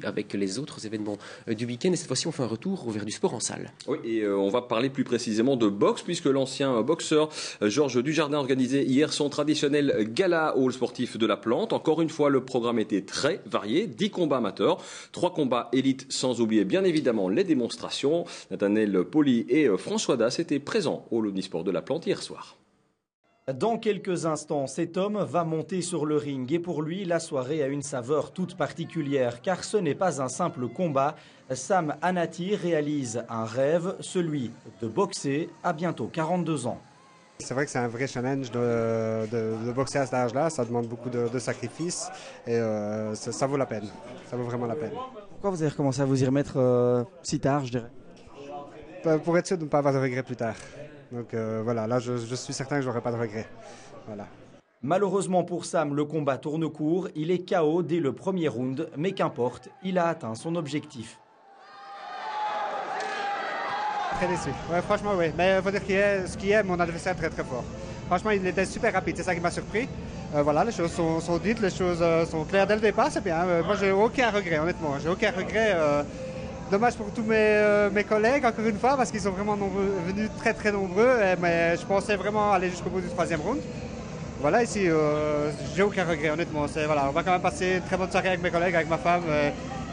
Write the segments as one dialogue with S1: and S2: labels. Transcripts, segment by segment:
S1: Avec les autres événements du week-end et cette fois-ci on fait un retour vers du sport en salle.
S2: Oui, et on va parler plus précisément de boxe puisque l'ancien boxeur Georges Dujardin organisait hier son traditionnel gala hall sportif de la Plante. Encore une fois, le programme était très varié, 10 combats amateurs, 3 combats élites, sans oublier bien évidemment les démonstrations. Nathanaël Poli et François Das étaient présents au Omnisport de la Plante hier soir.
S3: Dans quelques instants, cet homme va monter sur le ring et pour lui, la soirée a une saveur toute particulière car ce n'est pas un simple combat. Sam Anati réalise un rêve, celui de boxer à bientôt 42 ans.
S4: C'est vrai que c'est un vrai challenge de boxer à cet âge-là, ça demande beaucoup de sacrifices et ça vaut la peine, ça vaut vraiment la peine.
S3: Pourquoi vous avez recommencé à vous y remettre si tard, je dirais?
S4: Pour être sûr de ne pas avoir de regrets plus tard. Donc voilà, là je suis certain que je n'aurai pas de regrets. Voilà.
S3: Malheureusement pour Sam, le combat tourne court. Il est KO dès le premier round, mais qu'importe, il a atteint son objectif.
S4: Très déçu. Ouais, franchement, oui. Mais il faut dire ce qui est mon adversaire très très fort. Franchement, il était super rapide, c'est ça qui m'a surpris. Voilà, les choses sont dites, les choses sont claires dès le départ, c'est bien. Moi, j'ai aucun regret, honnêtement. J'ai aucun regret. Dommage pour tous mes collègues, encore une fois, parce qu'ils sont vraiment venus très très nombreux. Mais je pensais vraiment aller jusqu'au bout du 3e round. Voilà, ici, j'ai aucun regret, honnêtement. Voilà, on va quand même passer une très bonne soirée avec mes collègues, avec ma femme.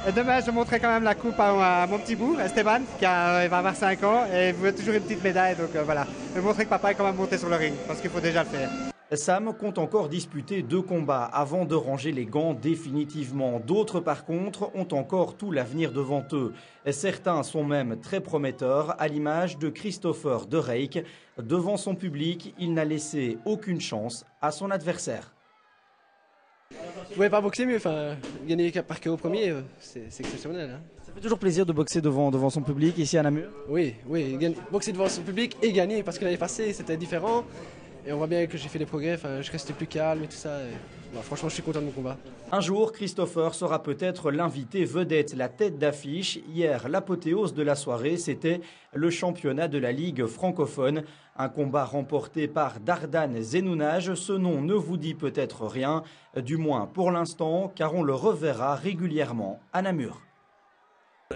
S4: Et demain, je montrerai quand même la coupe à mon petit bout, Esteban, qui va avoir 5 ans. Et il veut toujours une petite médaille, donc voilà. Je vais montrer que papa est quand même monté sur le ring, parce qu'il faut déjà le faire.
S3: Sam compte encore disputer 2 combats avant de ranger les gants définitivement. D'autres, par contre, ont encore tout l'avenir devant eux. Certains sont même très prometteurs, à l'image de Christopher De Reyck. Devant son public, il n'a laissé aucune chance à son adversaire.
S5: Je ne pouvais pas boxer mieux, gagner par KO premier, c'est exceptionnel. Hein.
S3: Ça fait toujours plaisir de boxer devant son public ici à Namur?
S5: Oui, boxer devant son public et gagner, parce que l'année passée c'était différent. Et on voit bien que j'ai fait des progrès, je restais plus calme et tout ça. Franchement, je suis content de mon combat.
S3: Un jour, Christopher sera peut-être l'invité vedette, la tête d'affiche. Hier, l'apothéose de la soirée, c'était le championnat de la Ligue francophone. Un combat remporté par Dardan Zenounaj. Ce nom ne vous dit peut-être rien, du moins pour l'instant, car on le reverra régulièrement à Namur.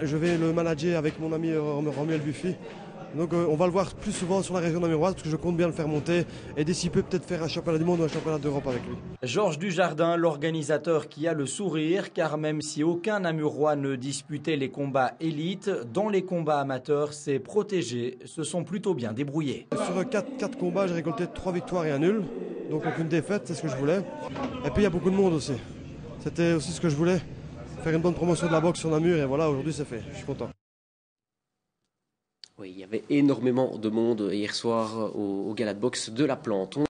S6: Je vais le manager avec mon ami Romuald Buffy. Donc on va le voir plus souvent sur la région namuroise parce que je compte bien le faire monter et d'ici peu peut-être faire un championnat du monde ou un championnat d'Europe avec lui.
S3: Georges Dujardin, l'organisateur qui a le sourire, car même si aucun Namurois ne disputait les combats élites, dans les combats amateurs, ses protégés se sont plutôt bien débrouillés.
S6: Sur 4 combats, j'ai récolté 3 victoires et un nul, donc aucune défaite, c'est ce que je voulais. Et puis il y a beaucoup de monde aussi. C'était aussi ce que je voulais, faire une bonne promotion de la boxe sur Namur et voilà, aujourd'hui c'est fait, je suis content.
S1: Oui, il y avait énormément de monde hier soir au gala de boxe de la Plante.